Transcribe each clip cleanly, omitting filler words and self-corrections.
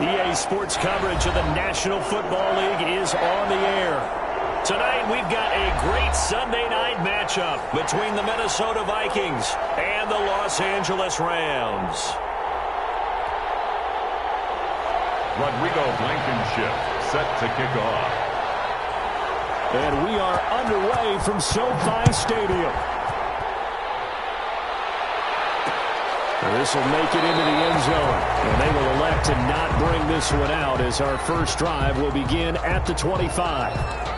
EA Sports coverage of the National Football League is on the air. Tonight, we've got a great Sunday night matchup between the Minnesota Vikings and the Los Angeles Rams. Rodrigo Blankenship set to kick off. And we are underway from SoFi Stadium. This will make it into the end zone. And they will elect to not bring this one out as our first drive will begin at the 25.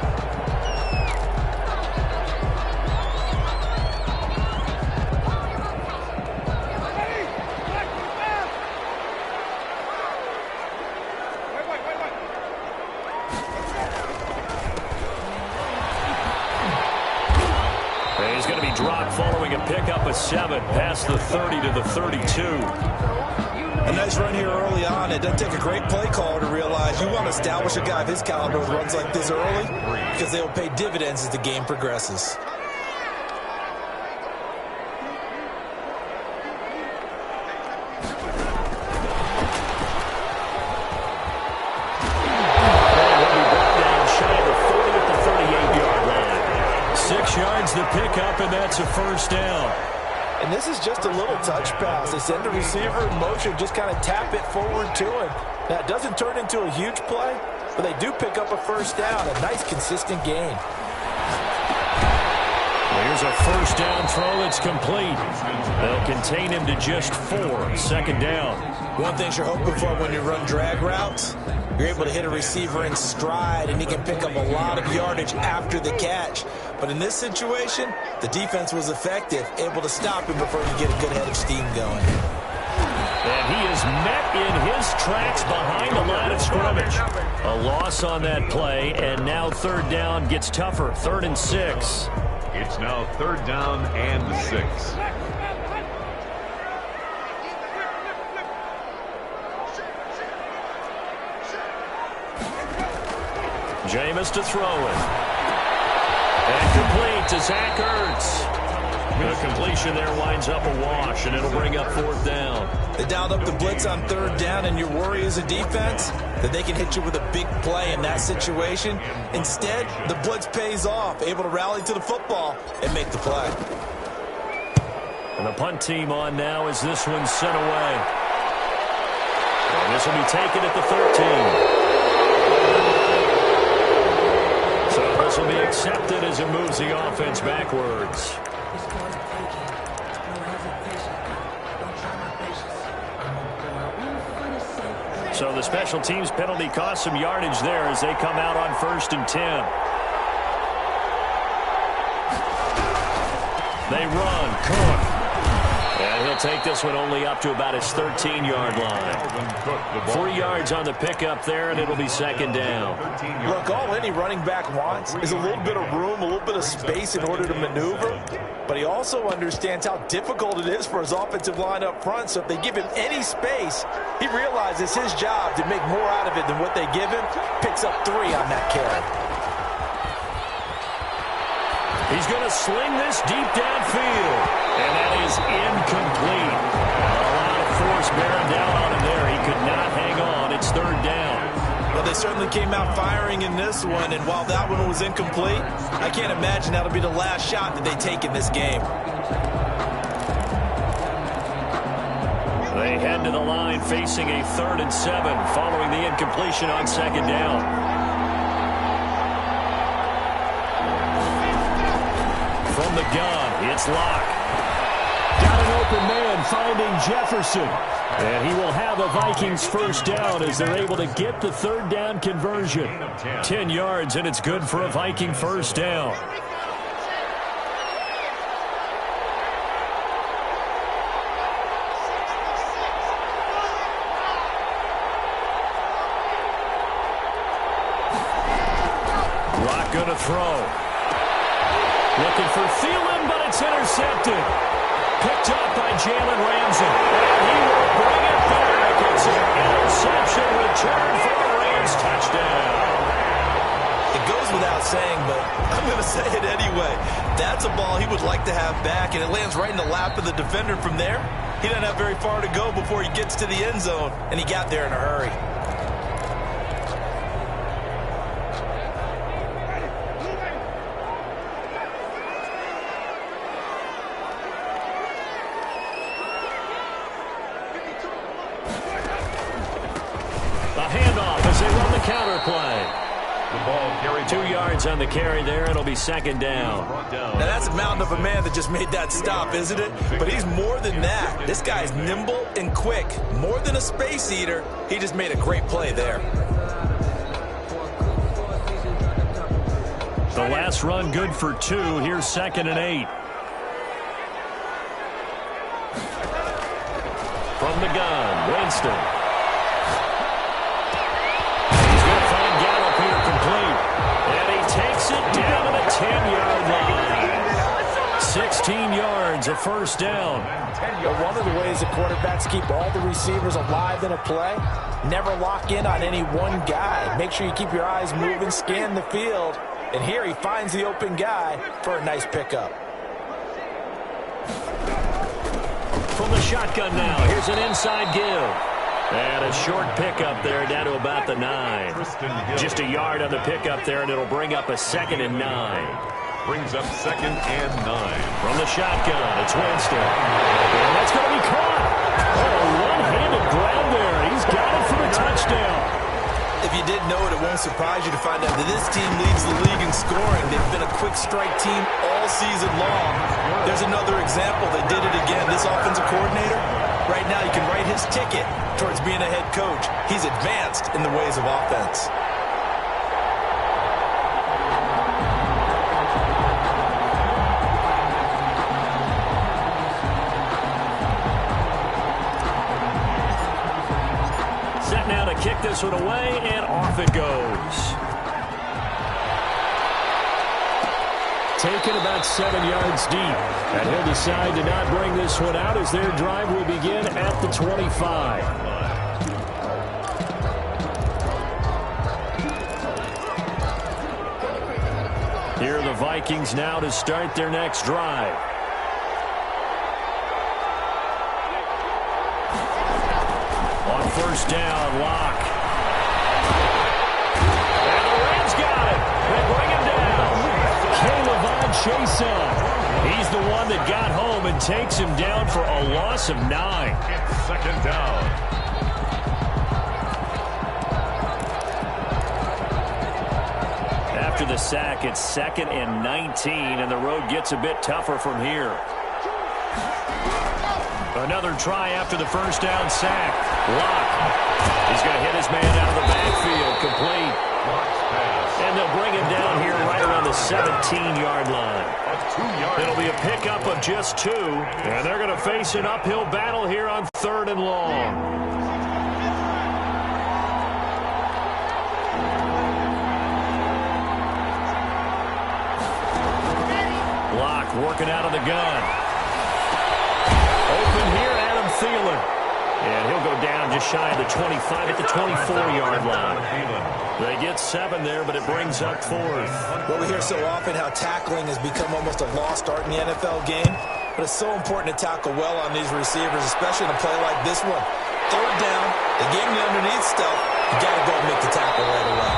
He's going to be dropped following a pickup of 7 past the 30 to the 32. A nice run here early on. It doesn't take a great play caller to realize you want to establish a guy of his caliber with runs like this early because they will pay dividends as the game progresses. The pickup, and that's a first down. And this is just a little touch pass. They send the receiver in motion, just kind of tap it forward to him. Now, it doesn't turn into a huge play, but they do pick up a first down. A nice, consistent gain. Here's a first down throw that's complete. They'll contain him to just 4. Second down. One thing you're hoping for when you run drag routes, you're able to hit a receiver in stride, and he can pick up a lot of yardage after the catch. But in this situation, the defense was effective, able to stop him before he get a good head of steam going. And he is met in his tracks behind the line of scrimmage. A loss on that play, and now third down gets tougher. 3rd and 6. It's now 3rd down and 6. Jameis to throw it. And complete to Zach Ertz. The completion there winds up a wash, and it'll bring up 4th down. They dialed up the blitz on 3rd down, and your worry as a defense that they can hit you with a big play in that situation. Instead, the blitz pays off, able to rally to the football and make the play. And the punt team on now as this one's sent away. And this will be taken at the 13. So this will be accepted as it moves the offense backwards. So the special teams penalty cost some yardage there as they come out on 1st and 10. They run. Cook. And he'll take this one only up to about his 13-yard line. 3 yards on the pickup there, and it'll be 2nd down. Look, all any running back wants is a little bit of room, a little bit of space in order to maneuver. But he also understands how difficult it is for his offensive line up front. So if they give him any space, he realizes his job to make more out of it than what they give him. Picks up 3 on that carry. He's going to sling this deep downfield. And that is incomplete. A lot of force bearing down on him there. He could not hang on. It's 3rd down. Well, they certainly came out firing in this one, and while that one was incomplete, I can't imagine that'll be the last shot that they take in this game. They head to the line facing a 3rd and 7 following the incompletion on 2nd down. From the gun, it's Locke. Got an open man finding Jefferson. And he will have a Vikings first down as they're able to get the 3rd down conversion. 10 yards, and it's good for a Viking first down. Rock going to throw. Looking for Thielen, but it's intercepted. Picked up by Jalen Ramsey. And he will bring it back. It's an interception return for the Rams touchdown. It goes without saying, but I'm going to say it anyway. That's a ball he would like to have back, and it lands right in the lap of the defender from there. He doesn't have very far to go before he gets to the end zone, and he got there in a hurry. counter play. The ball carried 2 yards on the carry there. It'll be second down. Now, that's a mountain of a man that just made that stop, isn't it? But he's more than that. This guy's nimble and quick. More than a space eater, he just made a great play there. The last run good for 2. Here's 2nd and 8. From the gun, Winston. He's going to find Gallup here complete. And he takes it down to the 10-yard line. 16 yards, a first down. But one of the ways the quarterbacks keep all the receivers alive in a play, never lock in on any one guy. Make sure you keep your eyes moving, scan the field. And here he finds the open guy for a nice pickup. From the shotgun now, here's an inside give. And a short pickup there down to about the 9. Just a yard on the pickup there, and it'll bring up a 2nd and 9. Brings up 2nd and 9. From the shotgun, it's Winston. And that's going to be caught. Oh, a one-handed grab there. He's got it for the touchdown. If you didn't know it, it won't surprise you to find out that this team leads the league in scoring. They've been a quick strike team all season long. There's another example. They did it again. This offensive coordinator, right now you can write his ticket towards being a head coach. He's advanced in the ways of offense. Kick this one away, and off it goes. Taken about 7 yards deep, and he'll decide to not bring this one out as their drive will begin at the 25. Here are the Vikings now to start their next drive. First down, Locke. And the Rams got it. They bring him down. Caleb Chason. He's the one that got home and takes him down for a loss of 9. It's 2nd down. After the sack, it's 2nd and 19, and the road gets a bit tougher from here. Another try after the first down sack. Locke. He's going to hit his man out of the backfield. Complete. And they'll bring him down here right around the 17-yard line. It'll be a pickup of just 2. And they're going to face an uphill battle here on 3rd and long. Locke working out of the gun. Open here, Adam Thielen. And he'll go down just shy of the 25 at the 24-yard line. They get 7 there, but it brings up 4th. Well, we hear so often how tackling has become almost a lost art in the NFL game. But it's so important to tackle well on these receivers, especially in a play like this one. 3rd down, they gave him the underneath stuff. You got to go and make the tackle right away.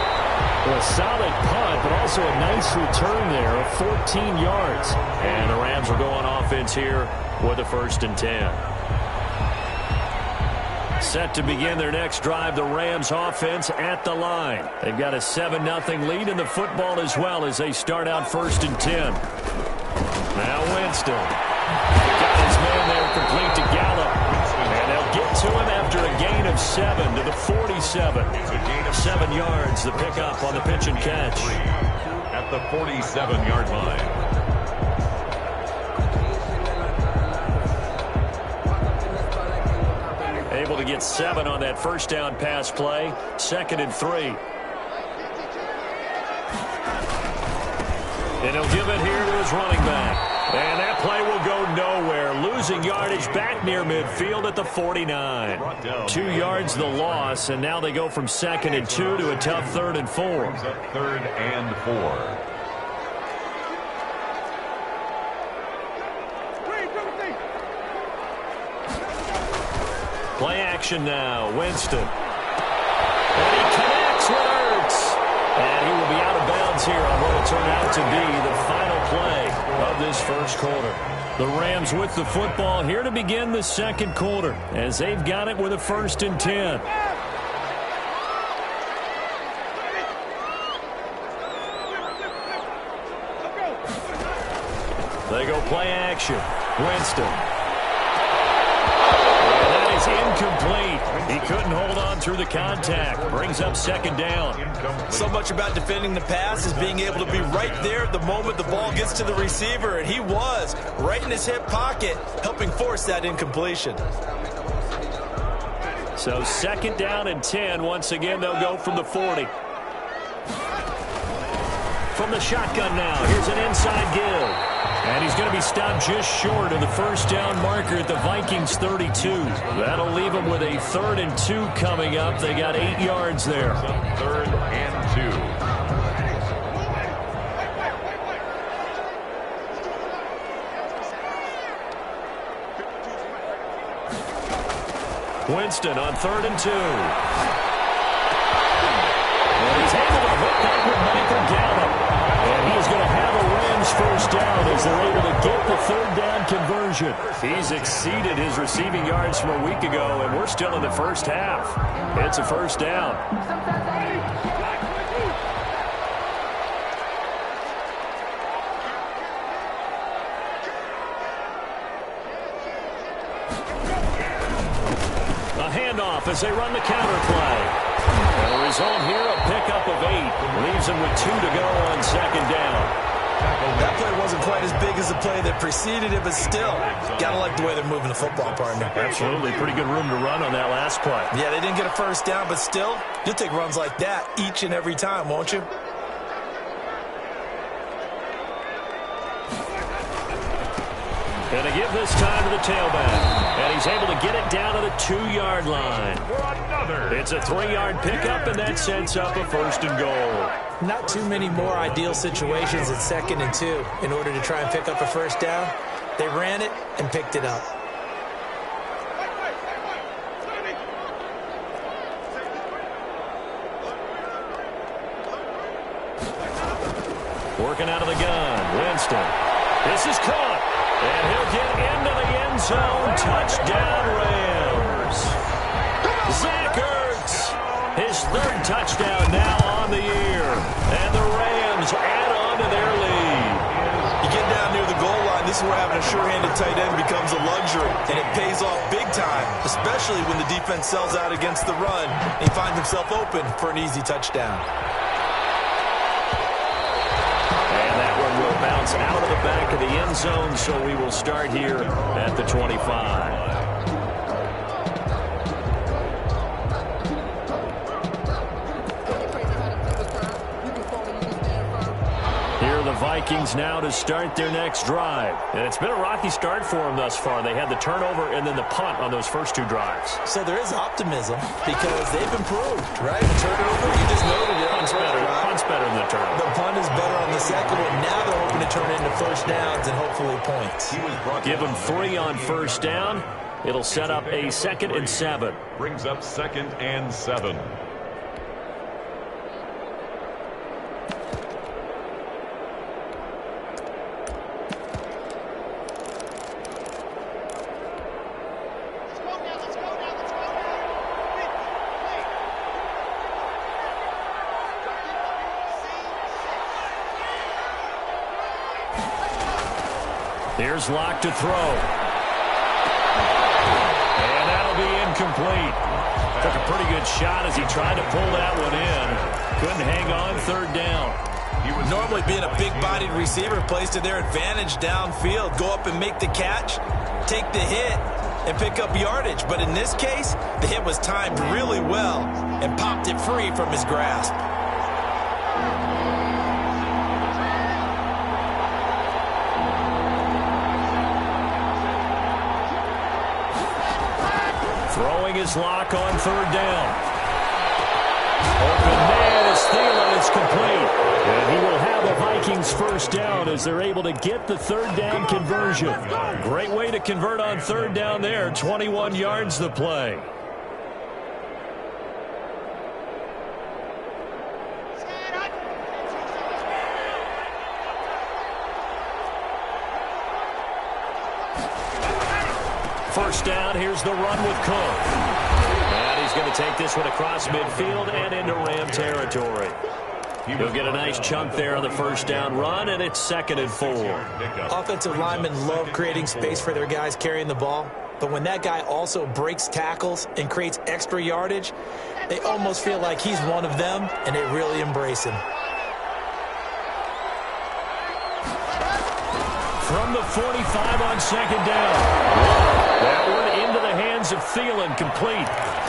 Well, a solid punt, but also a nice return there of 14 yards. And the Rams will go on offense here with a 1st and 10. Set to begin their next drive, the Rams offense at the line. They've got a 7-0 lead in the football as well as they start out 1st and 10. Now Winston. Got his man there complete to Gallup. And they'll get to him after a gain of 7 to the 47. 7 yards, the pickup on the pitch and catch. At the 47-yard line. Able to get 7 on that first down pass play. 2nd and 3. And he'll give it here to his running back. And that play will go nowhere. Losing yardage back near midfield at the 49. 2 yards the loss, and now they go from 2nd and 2 to a tough 3rd and 4. 3rd and 4. Play action now. Winston. And he connects with Ertz. And he will be out of bounds here on what will turn out to be the final play of this first quarter. The Rams with the football here to begin the second quarter as they've got it with a 1st and 10. play action. Winston. And that is incomplete. He couldn't hold on through the contact. Brings up second down. So much about defending the pass is being able to be right there at the moment the ball gets to the receiver, and he was right in his hip pocket, helping force that incompletion. So second down and 10. Once again, they'll go from the 40. From the shotgun now, here's an inside give. And he's going to be stopped just short of the first down marker at the Vikings 32. That'll leave them with a 3rd and 2 coming up. They got 8 yards there. 3rd and 2. Winston on 3rd and 2. And he's able to hook up with Michael Gallup. And he's going to have a Rams first down as they're able to get the 3rd down conversion. He's exceeded his receiving yards from a week ago, and we're still in the first half. It's a first down. A handoff as they run the counter play. And the result here, a pickup of 8. Leaves them with 2 to go on second down. That play wasn't quite as big as the play that preceded it, but still, got to like the way they're moving the football, partner. Absolutely. Pretty good room to run on that last play. Yeah, they didn't get a first down, but still, you'll take runs like that each and every time, won't you? Going to give this time to the tailback. And he's able to get it down to the 2-yard line. It's a 3-yard pickup, and that sets up a 1st and goal. Not too many more ideal situations at 2nd and 2 in order to try and pick up a first down. They ran it and picked it up. Working out of the gun. Winston. This is caught. And he'll get into the end zone. Touchdown, Rams. Zach Ertz. His 3rd touchdown now on the year. And the Rams add on to their lead. You get down near the goal line, this is where having a sure-handed tight end becomes a luxury. And it pays off big time, especially when the defense sells out against the run. And he finds himself open for an easy touchdown. Will bounce out of the back of the end zone, so we will start here at the 25. Here are the Vikings now to start their next drive. And it's been a rocky start for them thus far. They had the turnover and then the punt on those first 2 drives. So there is optimism because they've improved, right? The turnover, you just noted it. Punt's better than the turnover. The punt is better on the second one. Now they're hoping to turn it into first downs and hopefully points. Give them 3 on first down. It'll set up a 2nd and 7. Brings up 2nd and 7. Here's Locke to throw. And that'll be incomplete. Took a pretty good shot as he tried to pull that one in. Couldn't hang on 3rd down. He was normally being a big-bodied receiver plays to their advantage downfield. Go up and make the catch, take the hit, and pick up yardage. But in this case, the hit was timed really well and popped it free from his grasp. Throwing his Lock on 3rd down. Open man is Thielen. It's complete. And he will have a Vikings first down as they're able to get the 3rd down conversion. Great way to convert on 3rd down there. 21 yards the play. First down, here's the run with Cook. And he's going to take this one across midfield and into Ram territory. He'll get a nice chunk there on the first down run, and it's 2nd and 4. Offensive linemen love creating space for their guys carrying the ball, but when that guy also breaks tackles and creates extra yardage, they almost feel like he's one of them, and they really embrace him. From the 45 on 2nd down. That one into the hands of Thielen, complete.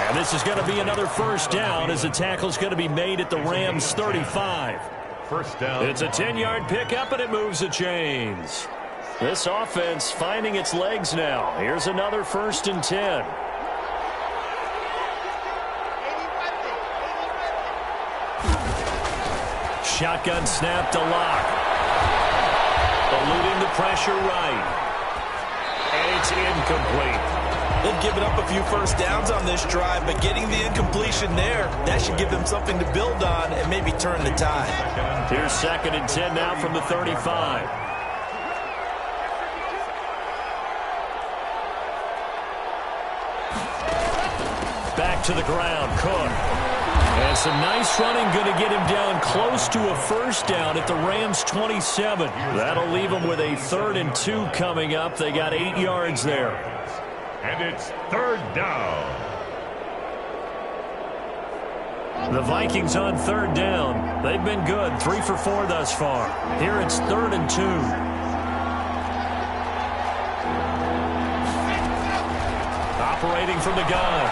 And this is going to be another first down as the tackle's going to be made at the Rams' 35. First down. It's a 10-yard pickup, and it moves the chains. This offense finding its legs now. Here's another 1st and 10. Shotgun snap to Locke. Eluding the pressure right. And it's incomplete. They've given up a few first downs on this drive, but getting the incompletion there, that should give them something to build on and maybe turn the tide. Here's 2nd and 10 now from the 35. Back to the ground, Cook. And some nice running, going to get him down close to a first down at the Rams' 27. That'll leave them with a 3rd and 2 coming up. They got 8 yards there. And it's 3rd down. The Vikings on 3rd down. They've been good, 3 for 4 thus far. Here it's 3rd and 2. Operating from the gun.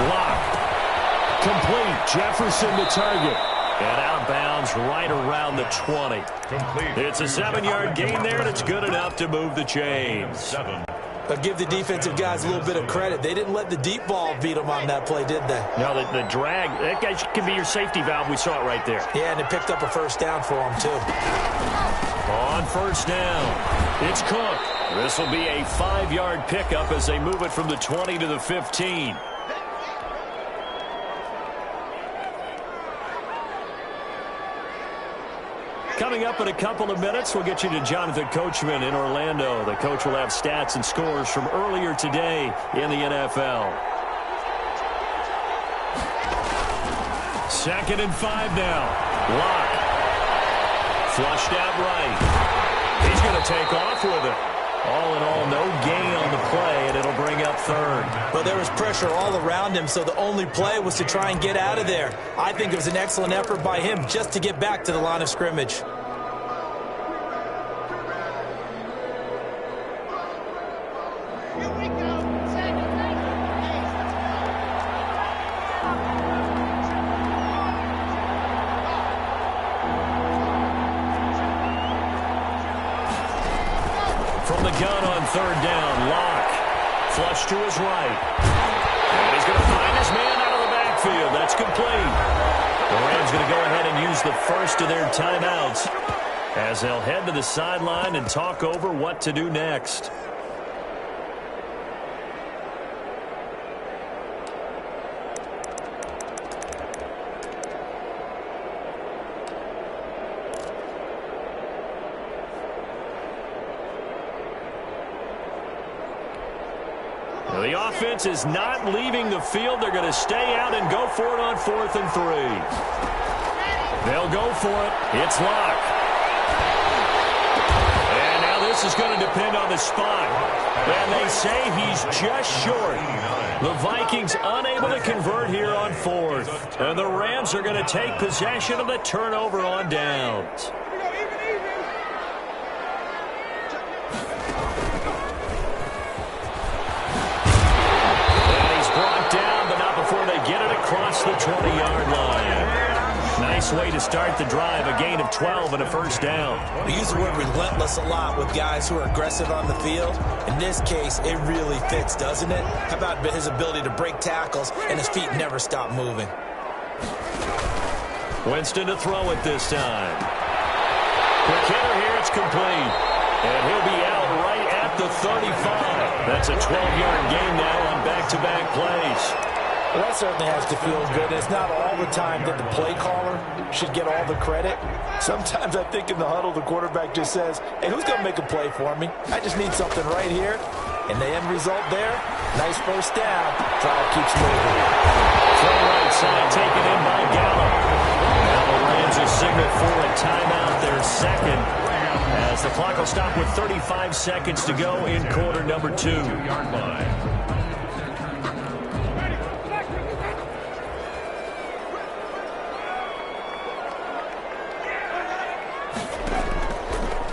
Locke. Complete. Jefferson the target. And out of bounds right around the 20. Complete. It's a 7-yard gain there, and it's good enough to move the chains. 7. But give the defensive guys a little bit of credit. They didn't let the deep ball beat them on that play, did they? No, the drag, that guy can be your safety valve. We saw it right there. Yeah, and they picked up a first down for them, too. On first down, it's Cook. This will be a 5-yard pickup as they move it from the 20 to the 15. Coming up in a couple of minutes, we'll get you to Jonathan Coachman in Orlando. The coach will have stats and scores from earlier today in the NFL. 2nd and 5 now. Locke. Flushed out right. He's going to take off with it. All in all, no gain on the play, and it'll bring up 3rd. But there was pressure all around him, so the only play was to try and get out of there. I think it was an excellent effort by him just to get back to the line of scrimmage. From the gun on 3rd down, Locke. Flush to his right. And he's going to find his man out of the backfield. That's complete. The Rams going to go ahead and use the first of their timeouts as they'll head to the sideline and talk over what to do next. The offense is not leaving the field. They're going to stay out and go for it on 4th and 3. They'll go for it. It's Locke. And now this is going to depend on the spot. And they say he's just short. The Vikings unable to convert here on 4th. And the Rams are going to take possession of the turnover on downs. Get it across the 20-yard line. Nice way to start the drive. A gain of 12 and a first down. We use the word relentless a lot with guys who are aggressive on the field. In this case, it really fits, doesn't it? How about his ability to break tackles and his feet never stop moving? Winston to throw it this time. Quick hitter here. It's complete. And he'll be out right at the 35. That's a 12-yard gain now on back-to-back plays. Well, that certainly has to feel good. It's not all the time that the play caller should get all the credit. Sometimes I think in the huddle, the quarterback just says, hey, who's going to make a play for me? I just need something right here. And the end result there, nice first down. Drive keeps moving. From right side, taken in by Gallup. Now the Lions will signal for a timeout, their second, as the clock will stop with 35 seconds to go in quarter number 2. 2-yard line.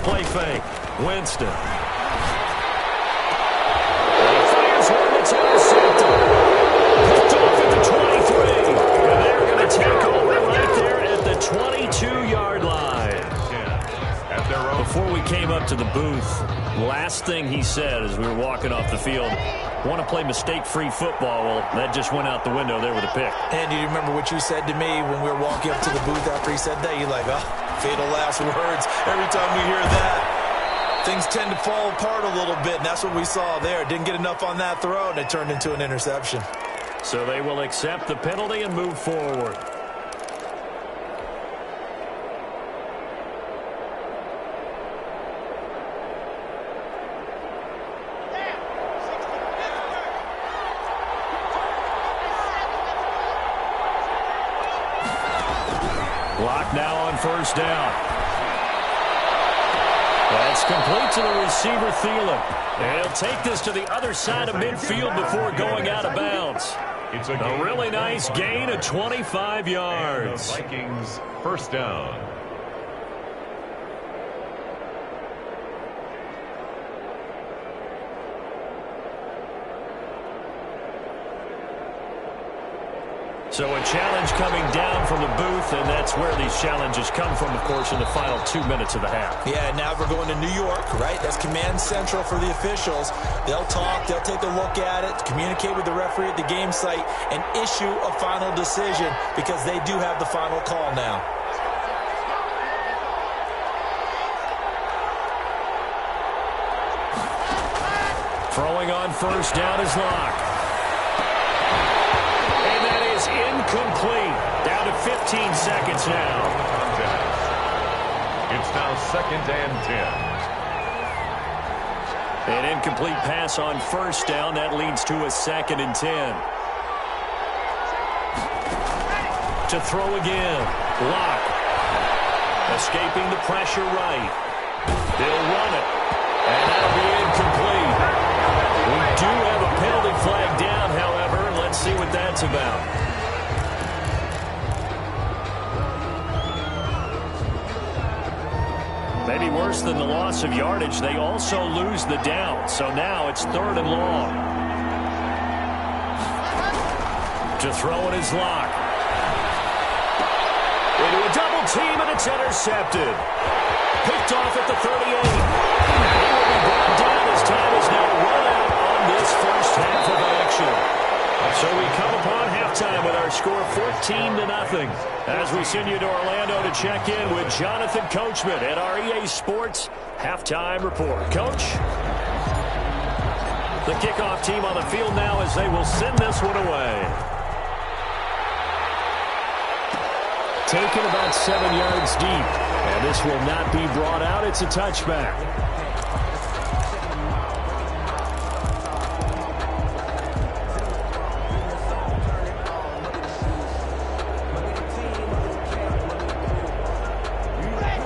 Play fake. Winston. He fires one that's intercepted. Picked off at the 23. And they're going to take over right there at the 22-yard line. Before we came up to the booth, last thing he said as we were walking off the field, want to play mistake-free football. Well, that just went out the window there with a pick. And do you remember what you said to me when we were walking up to the booth after he said that? You're like, oh, fatal last words. Every time we hear that, things tend to fall apart a little bit, and that's what we saw there. Didn't get enough on that throw, and it turned into an interception. So they will accept the penalty and move forward. Block now on first down. That's complete to the receiver, Thielen. And he'll take this to the other side of midfield before going out of bounds. It's A really nice gain of 25 yards. And the Vikings first down. So a challenge coming down from the booth, and that's where these challenges come from, of course, in the final 2 minutes of the half. Yeah, now we're going to New York, right? That's command central for the officials. They'll talk, they'll take a look at it, communicate with the referee at the game site, and issue a final decision because they do have the final call now. Throwing on first down is Locke. Incomplete. Down to 15 seconds now. It's now 2nd and 10. An incomplete pass on first down. That leads to a 2nd and 10. To throw again. Locke. Escaping the pressure right. They'll run it. And that'll be incomplete. We do have a penalty flag down, however. Let's see what that's about. Maybe worse than the loss of yardage, they also lose the down. So now it's 3rd and long. To throw it is Locke. Into a double team, and it's intercepted. Picked off at the 38. He will be brought down as time is now run out on this first half of action. So we come upon halftime with our score 14-0. As we send you to Orlando to check in with Jonathan Coachman at our EA Sports Halftime Report. Coach? The kickoff team on the field now as they will send this one away. Taken about 7 yards deep. And this will not be brought out. It's a touchback.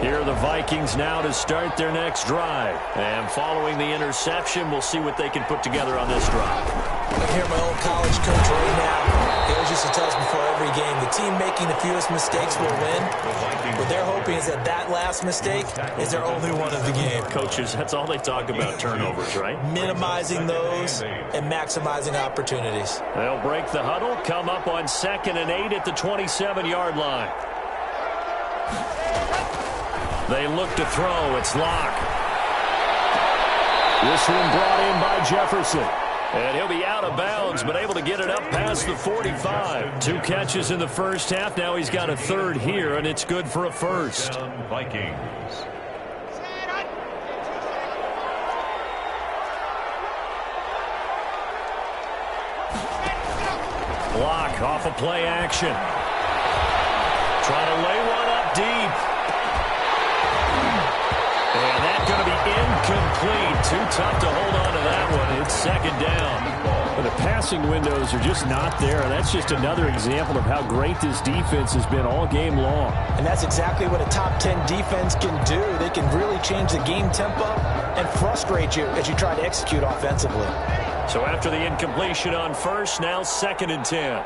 Here are the Vikings now to start their next drive. And following the interception, we'll see what they can put together on this drive. I hear my old college coach right now. He always used to tell us before every game, the team making the fewest mistakes will win. What they're hoping is that that last mistake is their only one of the game. Coaches, that's all they talk about, turnovers, right? Minimizing those and maximizing opportunities. They'll break the huddle, come up on 2nd and 8 at the 27-yard line. They look to throw. It's Locke. This one brought in by Jefferson. And he'll be out of bounds, but able to get it up past the 45. 2 catches in the first half. Now he's got a 3rd here, and it's good for a 1st. Vikings. Locke off of play action. Trying to lay one up deep. And that's going to be incomplete. Too tough to hold on to that one. It's second down. But the passing windows are just not there. That's just another example of how great this defense has been all game long. And that's exactly what a top 10 defense can do. They can really change the game tempo and frustrate you as you try to execute offensively. So after the incompletion on first, now 2nd and 10.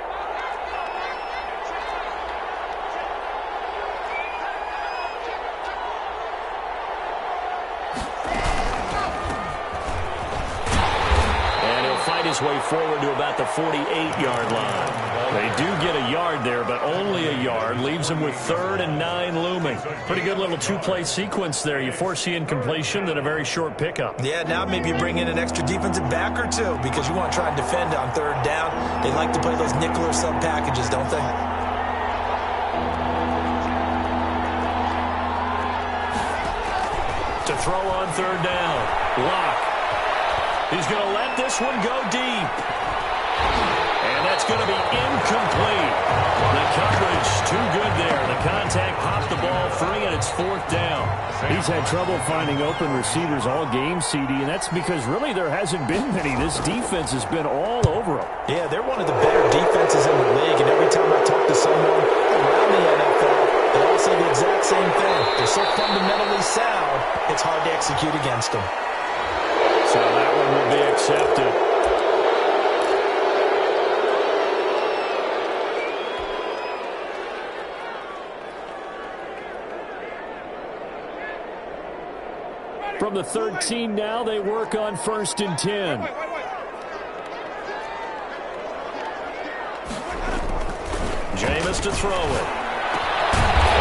His way forward to about the 48-yard line. They do get a yard there, but only a yard. Leaves them with 3rd and 9 looming. Pretty good little two-play sequence there. You force the incompletion, then a very short pickup. Yeah, now maybe bring in an extra defensive back or two because you want to try and defend on 3rd down. They like to play those nickel or sub packages, don't they? To throw on 3rd down. Lock. He's going to let this one go deep. And that's going to be incomplete. The coverage too good there. The contact popped the ball free, and it's 4th down. He's had trouble finding open receivers all game, CD, and that's because really there hasn't been many. This defense has been all over them. Yeah, they're one of the better defenses in the league, and every time I talk to someone around the NFL, they all say the exact same thing. They're so fundamentally sound, it's hard to execute against them. So that one will be accepted. From the 13 now, they work on 1st and 10. Jameis to throw it.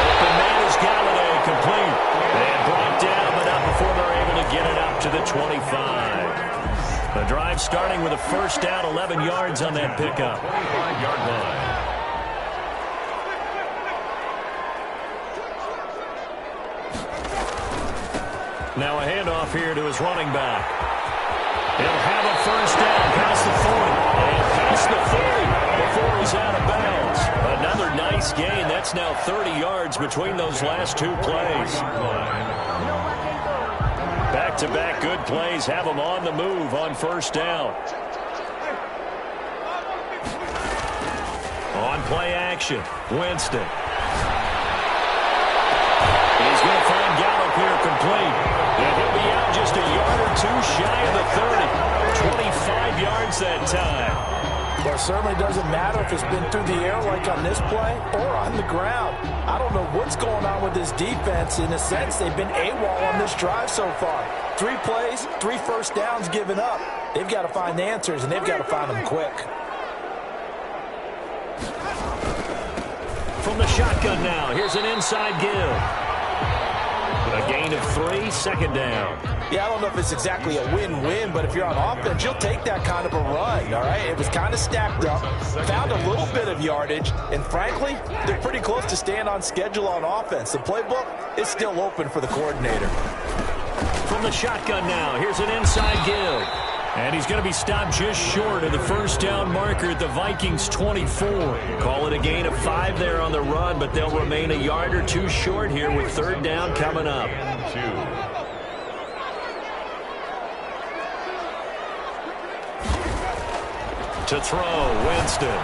Open man is Galladay, complete. And brought down, but not before they're able to get it up to the 25. The drive starting with a 1st down, 11 yards on that pickup. 25-yard line. Now a handoff here to his running back. He'll have a 1st down past the 40. And past the 30 before he's out of bounds. Another nice gain. That's now 30 yards between those last 2 plays. Back-to-back good plays have them on the move on 1st down. On play action, Winston. He's going to find Gallup here complete. And he'll be out just a yard or 2 shy of the 30. 25 yards that time. Well, it certainly doesn't matter if it's been through the air like on this play or on the ground. I don't know what's going on with this defense. In a sense, they've been AWOL on this drive so far. 3 plays, 3 1st downs given up. They've got to find the answers, and they've got to find them quick. From the shotgun now, here's an inside give. A gain of 3, 2nd down. Yeah, I don't know if it's exactly a win-win, but if you're on offense, you'll take that kind of a run, all right? It was kind of stacked up, found a little bit of yardage, and frankly, they're pretty close to staying on schedule on offense. The playbook is still open for the coordinator. From the shotgun now, here's an inside give. And he's going to be stopped just short of the 1st down marker at the Vikings 24. Call it a gain of 5 there on the run, but they'll remain a yard or 2 short here with 3rd down coming up. 2. To throw, Winston.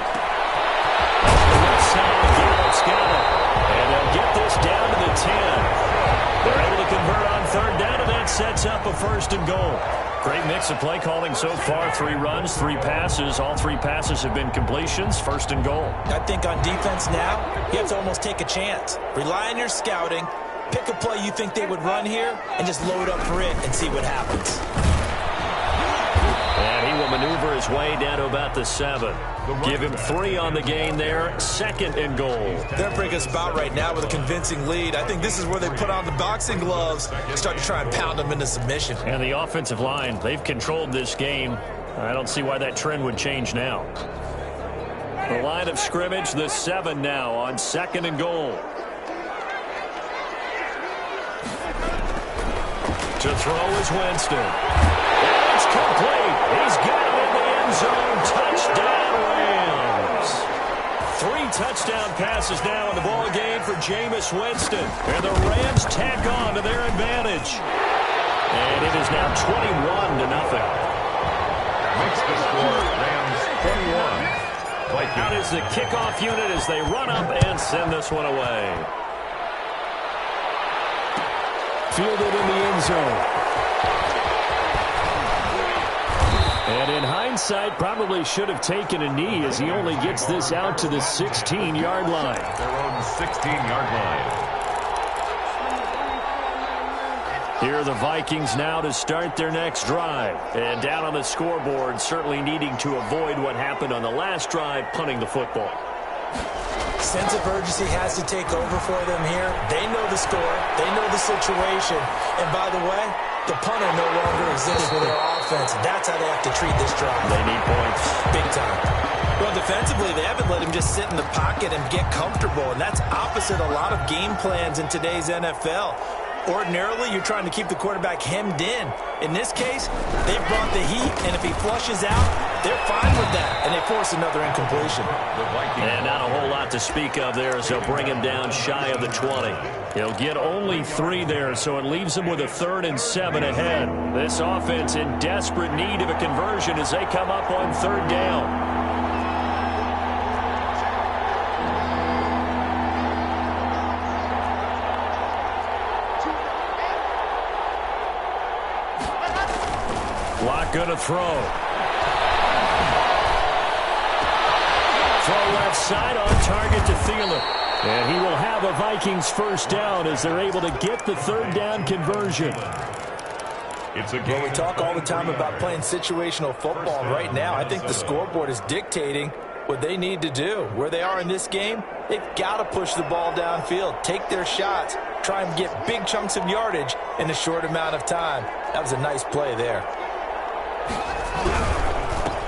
Left side, Gallup's got it. And they'll get this down to the 10. They're able to convert on 3rd down, and that sets up a 1st and goal. Great mix of play calling so far. 3 runs, 3 passes. All 3 passes have been completions. 1st and goal. I think on defense now, you have to almost take a chance. Rely on your scouting. Pick a play you think they would run here and just load up for it and see what happens. And he will maneuver his way down to about the 7. Give him 3 on the gain there. 2nd and goal. They're in a pretty good spot right now with a convincing lead. I think this is where they put on the boxing gloves and start to try and pound them into submission. And the offensive line, they've controlled this game. I don't see why that trend would change now. The line of scrimmage, the 7 now on 2nd and goal. To throw is Winston. And it's complete. He's got it in the end zone. Touchdown, Rams. 3 touchdown passes now in the ball game for Jameis Winston. And the Rams tack on to their advantage. And it is now 21-0. Makes the score Rams 21. Vikings. Out is the kickoff unit as they run up and send this one away. Fielded in the end zone. And in hindsight, probably should have taken a knee as he only gets this out to the 16-yard line. Their own 16-yard line. Here are the Vikings now to start their next drive. And down on the scoreboard, certainly needing to avoid what happened on the last drive, punting the football. Sense of urgency has to take over for them here. They know the score. They know the situation. And by the way, the punter no longer exists for their offense. That's how they have to treat this drive. They need points. Big time. Well, defensively, they haven't let him just sit in the pocket and get comfortable. And that's opposite a lot of game plans in today's NFL. Ordinarily, you're trying to keep the quarterback hemmed in. In this case, they brought the heat, and if he flushes out, they're fine with that, and they force another incompletion. And not a whole lot to speak of there as they'll bring him down shy of the 20. He'll get only 3 there, so it leaves him with a 3rd and 7 ahead. This offense in desperate need of a conversion as they come up on 3rd down. Going to throw. Throw left side on target to Thielen. And he will have a Vikings first down as they're able to get the 3rd down conversion. It's a game. Well, we talk all the time about playing situational football. Right now, I think the scoreboard is dictating what they need to do. Where they are in this game, they've got to push the ball downfield, take their shots, try and get big chunks of yardage in a short amount of time. That was a nice play there.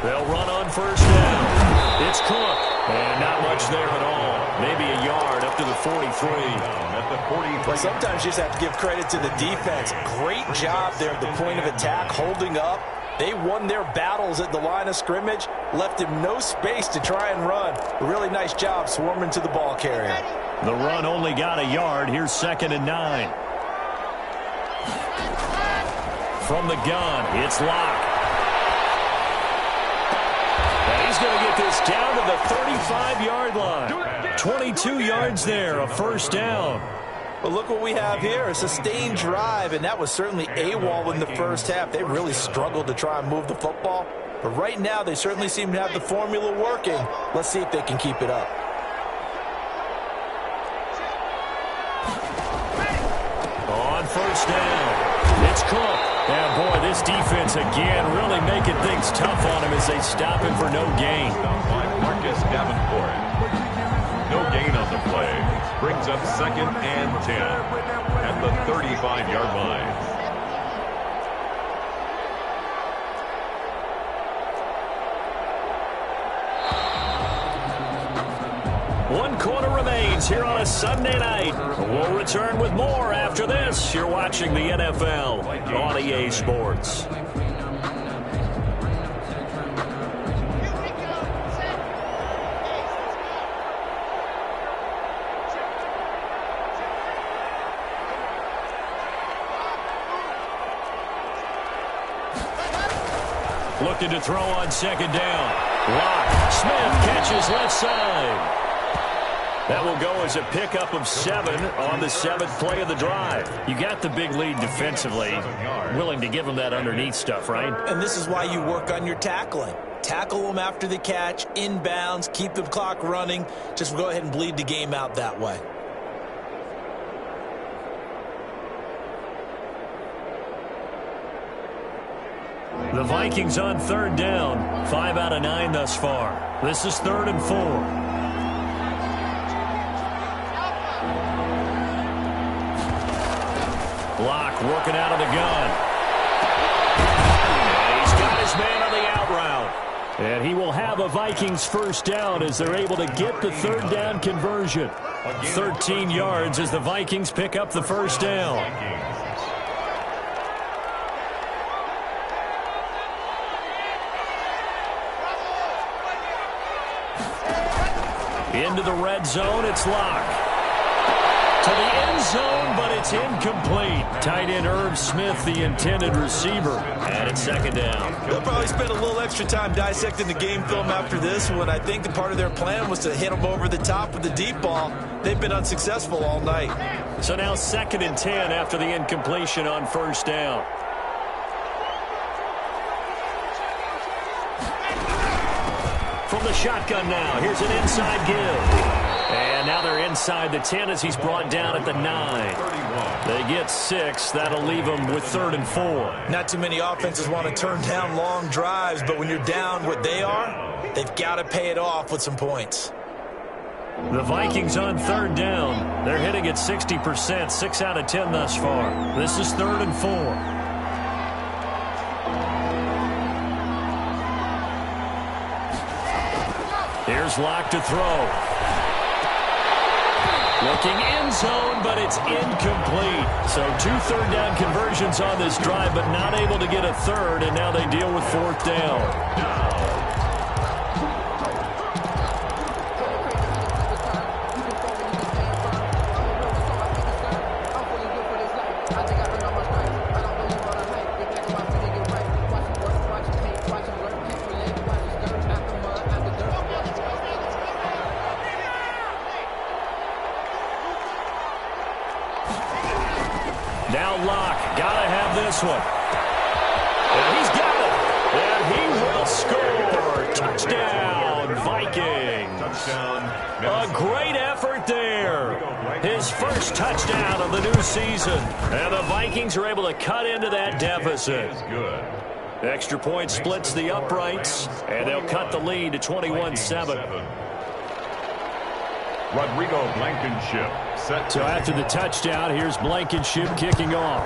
They'll run on first down. It's Cook. And not much there at all. Maybe a yard up to the 43. At the 43. But sometimes you just have to give credit to the defense. Great job there at the point of attack, holding up. They won their battles at the line of scrimmage, left him no space to try and run. A really nice job swarming to the ball carrier. The run only got a yard. Here's 2nd and 9. From the gun, it's Locke. He's going to get this down to the 35-yard line. 22 yards there, a first down. Well, look what we have here, a sustained drive, and that was certainly AWOL in the first half. They really struggled to try and move the football. But right now, they certainly seem to have the formula working. Let's see if they can keep it up. On first down, it's Cook. Yeah, boy, this defense again really making things tough on him as they stop him for no gain. By Marcus Davenport. No gain on the play. Brings up 2nd and 10 at the 35-yard line. One quarter remains here on a Sunday night. We'll return with more after this. You're watching the NFL on EA Sports. Looking to throw on 2nd down. Locke. Smith catches left side. That will go as a pickup of 7 on the 7th play of the drive. You got the big lead defensively. Willing to give them that underneath stuff, right? And this is why you work on your tackling. Tackle them after the catch, inbounds, keep the clock running. Just go ahead and bleed the game out that way. The Vikings on 3rd down. 5 out of 9 thus far. This is 3rd and 4. Locke working out of the gun. And he's got his man on the out route. And he will have a Vikings first down as they're able to get the 3rd down conversion. 13 yards as the Vikings pick up the first down. Into the red zone, it's Locke. To the end zone, but it's incomplete. Tight end Irv Smith, the intended receiver. And it's second down. They'll probably spend a little extra time dissecting the game film after this one. I think part of their plan was to hit them over the top with the deep ball. They've been unsuccessful all night. So now 2nd and 10 after the incompletion on first down. From the shotgun now, here's an inside give. And now they're inside the 10 as he's brought down at the 9. They get 6. That'll leave them with 3rd and 4. Not too many offenses want to turn down long drives, but when you're down what they are, they've got to pay it off with some points. The Vikings on 3rd down. They're hitting at 60%, 6 out of 10 thus far. This is 3rd and 4. Here's Locke to throw. Looking end zone, but it's incomplete. So 2 third down conversions on this drive, but not able to get a third, and now they deal with 4th down. Now Locke, gotta have this one. And he's got it. And he will score. Touchdown, Vikings. A great effort there. His first touchdown of the new season. And the Vikings are able to cut into that deficit. Extra point splits the uprights, and they'll cut the lead to 21-7. Rodrigo Blankenship. So after the touchdown, here's Blankenship kicking off.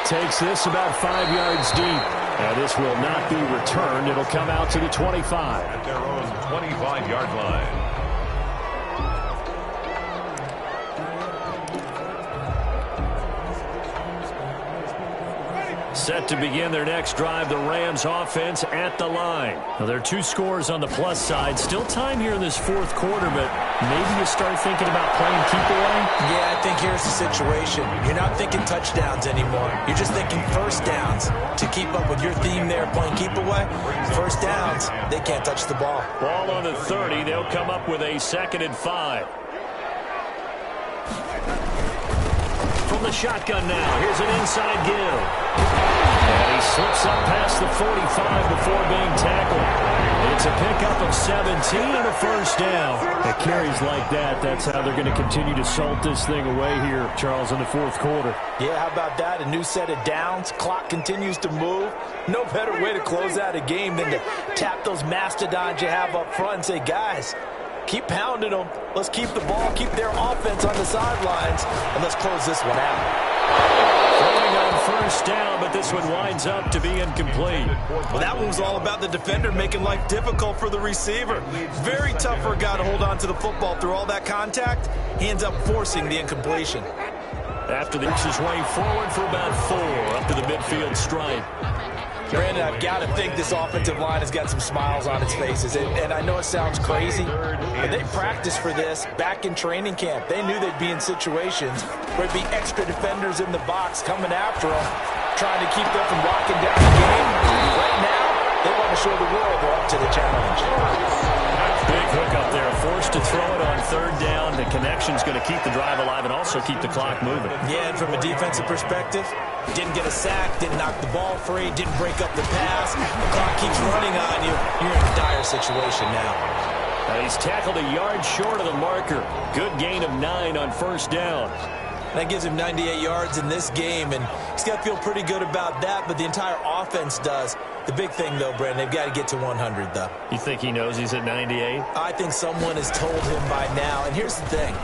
Takes this about 5 yards deep. Now this will not be returned. It'll come out to the 25. At their own 25-yard line. Set to begin their next drive, the Rams offense at the line. Now, there are 2 scores on the plus side. Still time here in this 4th quarter, but maybe you start thinking about playing keep away? Yeah, I think here's the situation. You're not thinking touchdowns anymore. You're just thinking first downs. To keep up with your theme there, playing keep away, first downs, they can't touch the ball. Ball on the 30. They'll come up with a 2nd and 5. From the shotgun now, here's an inside give. And he slips up past the 45 before being tackled. It's a pickup of 17 and a first down. It carries like that. That's how they're going to continue to salt this thing away here, Charles, in the 4th quarter. Yeah, how about that? A new set of downs. Clock continues to move. No better way to close out a game than to tap those mastodons you have up front and say, guys, keep pounding them. Let's keep the ball, keep their offense on the sidelines, and let's close this one out. Throwing on first down, but this one winds up to be incomplete. Well, that one was all about the defender making life difficult for the receiver. Very tough for a guy to hold on to the football through all that contact. He ends up forcing the incompletion. After the inches way forward for about 4 up to the midfield stripe. Brandon, I've got to think this offensive line has got some smiles on its faces. And I know it sounds crazy, but they practiced for this back in training camp. They knew they'd be in situations where there'd be extra defenders in the box coming after them, trying to keep them from locking down the game. Right now, they want to show the world they're up to the challenge. Big hook up there, forced to throw it on 3rd down. The connection's going to keep the drive alive and also keep the clock moving. Yeah, and from a defensive perspective, didn't get a sack, didn't knock the ball free, didn't break up the pass. The clock keeps running on you. You're in a dire situation now. He's tackled a yard short of the marker. Good gain of 9 on first down. That gives him 98 yards in this game, and he's got to feel pretty good about that, but the entire offense does. The big thing, though, Brandon, they've got to get to 100, though. You think he knows he's at 98? I think someone has told him by now, and here's the thing.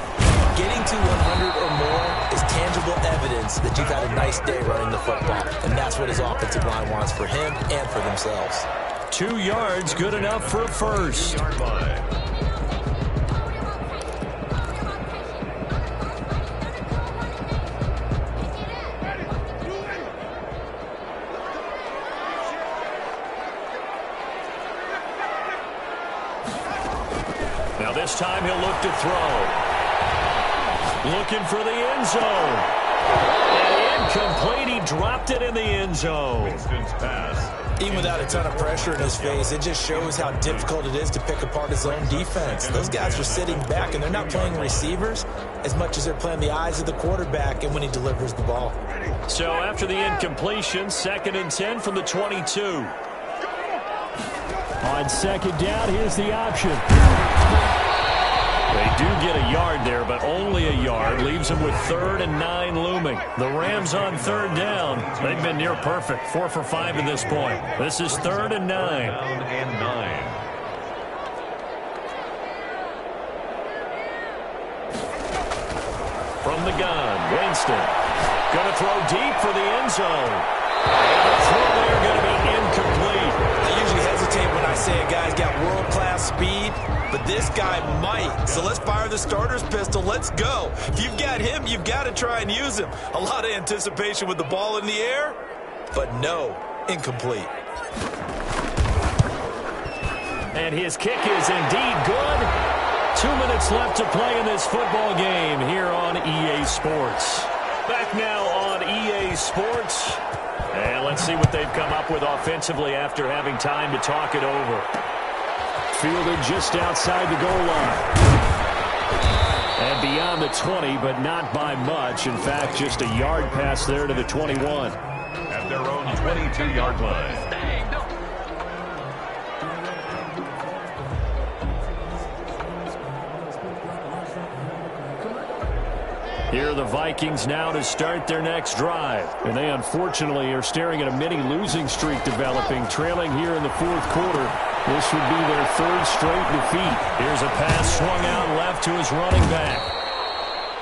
Getting to 100 or more is tangible evidence that you've had a nice day running the football, and that's what his offensive line wants for him and for themselves. 2 yards, good enough for a first. This time he'll look to throw. Looking for the end zone. And incomplete. He dropped it in the end zone. Winston's pass. Even without a ton of pressure in his face, it just shows how difficult it is to pick apart his own defense. Those guys are sitting back, and they're not playing receivers as much as they're playing the eyes of the quarterback and when he delivers the ball. So after the incompletion, 2nd and 10 from the 22. On second down, here's the option. They do get a yard there, but only a yard. Leaves them with 3rd and 9 looming. The Rams on 3rd down. They've been near perfect. 4 for 5 to this point. This is 3rd and 9. 3rd and 9. From the gun, Winston. Going to throw deep for the end zone. And the throw there going to be incomplete. I usually hesitate when I say a guy's got world-class speed, but this guy might. So let's fire the starter's pistol. Let's go. If you've got him, you've got to try and use him. A lot of anticipation with the ball in the air, but no, incomplete. And his kick is indeed good. 2 minutes left to play in this football game here on EA Sports. Back now on EA Sports. And let's see what they've come up with offensively after having time to talk it over. Fielded just outside the goal line. And beyond the 20, but not by much. In fact, just a yard pass there to the 21. At their own 22-yard line. Here are the Vikings now to start their next drive. And they unfortunately are staring at a mini losing streak developing, trailing here in the 4th quarter. This would be their 3rd straight defeat. Here's a pass swung out left to his running back.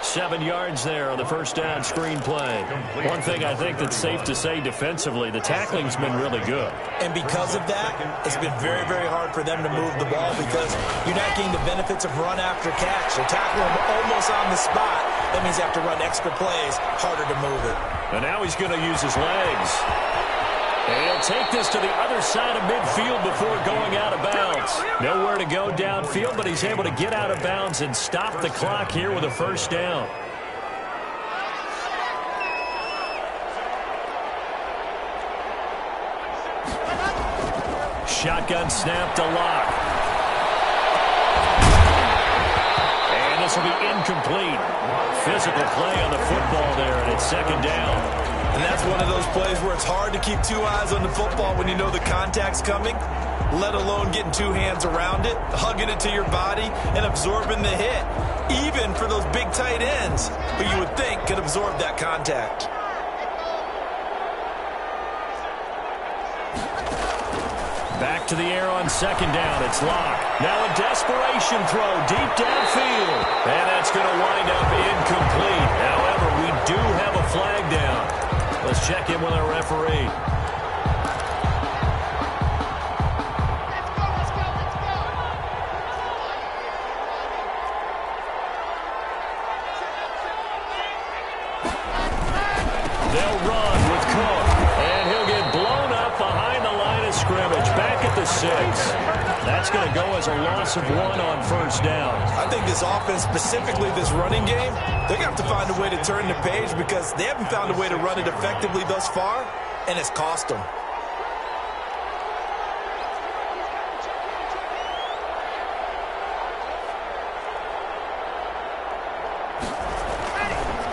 7 yards there on the first down screen play. One thing I think that's safe to say defensively, the tackling's been really good. And because of that, it's been very, very hard for them to move the ball because you're not getting the benefits of run after catch. They're tackling them almost on the spot. That means you have to run extra plays, harder to move it. And now he's going to use his legs. And he'll take this to the other side of midfield before going out of bounds. Nowhere to go downfield, but he's able to get out of bounds and stop the clock here with a first down. Shotgun snap to Locke. And this will be incomplete. Physical play on the football there, and it's 2nd down. And that's one of those plays where it's hard to keep 2 eyes on the football when you know the contact's coming, let alone getting 2 hands around it, hugging it to your body, and absorbing the hit, even for those big tight ends who you would think could absorb that contact. Back to the air on 2nd down. It's Locke. Now a desperation throw deep downfield. And that's going to wind up incomplete. However, we do have a flag down. Let's check in with our referee. They'll run with Cook. And he'll get blown up behind the line of scrimmage. Back at the 6. That's going to go as a loss of 1 on first down. I think this offense, specifically this running game, they're going to have to find a way to turn the page because they haven't found a way to run it effectively thus far, and it's cost them.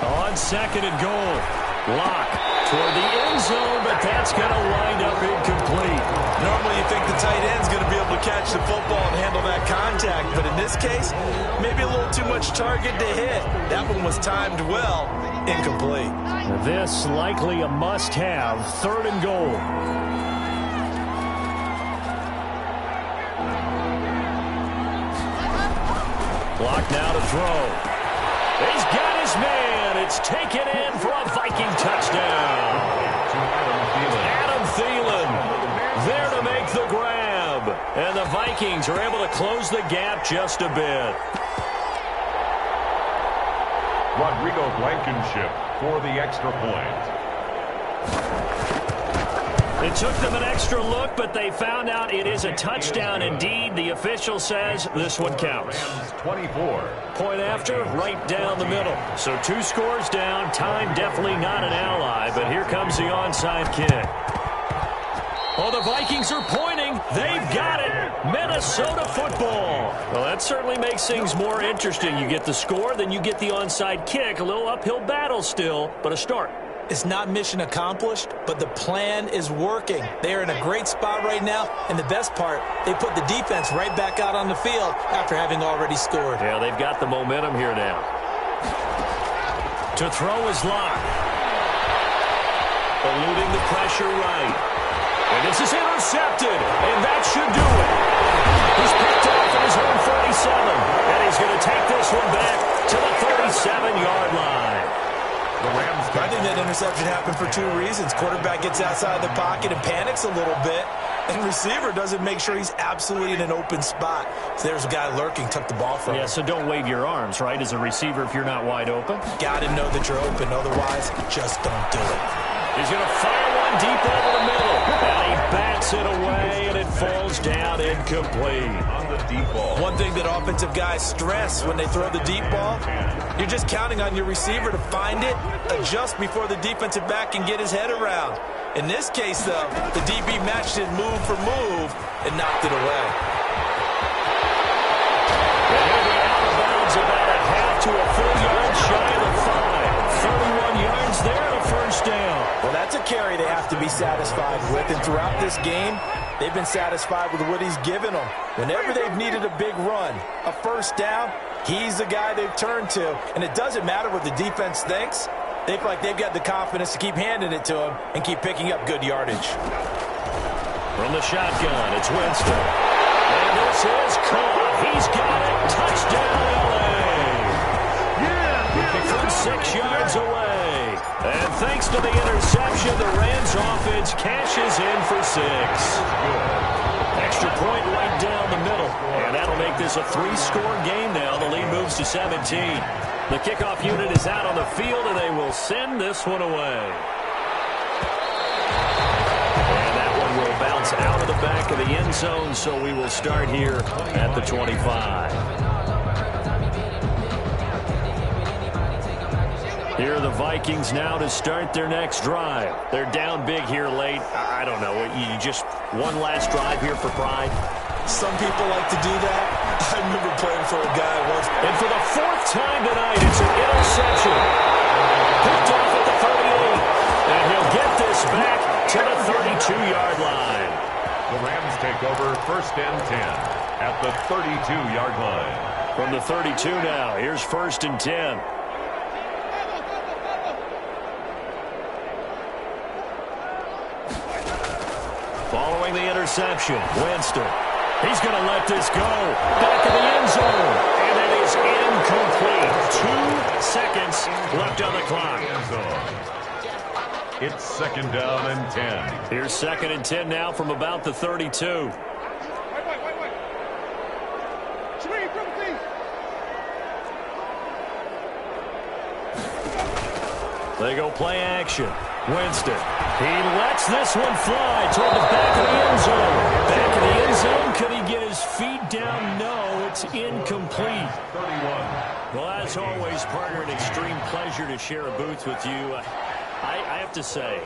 On 2nd and goal. Locke toward the end zone, but that's going to wind up incomplete. Normally you think the tight end's going to be able to catch the football and handle that contact, but in this case, maybe a little too much target to hit. That one was timed well, incomplete. This likely a must-have, 3rd and goal. Clock now to throw. He's got his man. It's taken in for a Viking touchdown. Adam Thielen there to make the grab. And the Vikings are able to close the gap just a bit. Rodrigo Blankenship for the extra point. It took them an extra look, but they found out it is a touchdown indeed. The official says this one counts. 24. Point after, right down the middle. So 2 scores down. Time definitely not an ally, but here comes the onside kick. Oh, the Vikings are pointing. They've got it. Minnesota football. Well, that certainly makes things more interesting. You get the score, then you get the onside kick. A little uphill battle still, but a start. It's not mission accomplished, but the plan is working. They are in a great spot right now, and the best part, they put the defense right back out on the field after having already scored. Yeah, they've got the momentum here now. To throw is locked. Eluding the pressure right. And this is intercepted, and that should do it. He's picked off at his own 47, and he's going to take this one back to the 37-yard line. I think that interception happened for 2 reasons. Quarterback gets outside the pocket and panics a little bit, and receiver doesn't make sure he's absolutely in an open spot. So there's a guy lurking, took the ball from him. Yeah, so don't wave your arms, right, as a receiver if you're not wide open. Got to know that you're open. Otherwise, just don't do it. He's going to fire one deep over the middle. And he bats it away, and it falls down incomplete. On the deep ball. One thing that offensive guys stress when they throw the deep ball, you're just counting on your receiver to find it, adjust before the defensive back can get his head around. In this case, though, the DB matched it move for move and knocked it away. And he'll be out of bounds about a half to a full yard shy of the 5. 31 yards there and a first down. Well, that's a carry they have to be satisfied with, and throughout this game, they've been satisfied with what he's given them. Whenever they've needed a big run, a first down, he's the guy they've turned to, and it doesn't matter what the defense thinks. They feel like they've got the confidence to keep handing it to him and keep picking up good yardage. From the shotgun, it's Winston. And this is caught. He's got it. Touchdown, L.A. From 6 yards away. And thanks to the interception, the Rams offense cashes in for 6. Extra point right down the middle. And that'll make this a 3-score game now. The lead moves to 17. The kickoff unit is out on the field, and they will send this one away. And that one will bounce out of the back of the end zone, so we will start here at the 25. Here are the Vikings now to start their next drive. They're down big here late. I don't know. You just one last drive here for pride? Some people like to do that. I remember playing for a guy once. And for the 4th time tonight, it's an interception. Picked off at the 38. And he'll get this back to the 32-yard line. The Rams take over 1st and 10 at the 32-yard line. From the 32 now, here's 1st and 10. Following the interception, Winston. He's going to let this go. Back of the end zone. And it is incomplete. 2 seconds left on the clock. It's 2nd down and 10. Here's 2nd and 10 now from about the 32. They go play action. Winston. He lets this one fly toward the back of the end zone. Back of the end zone. Could he get his feet down? No, it's incomplete. 31. Well, as always, partner, an extreme pleasure to share a booth with you. I have to say,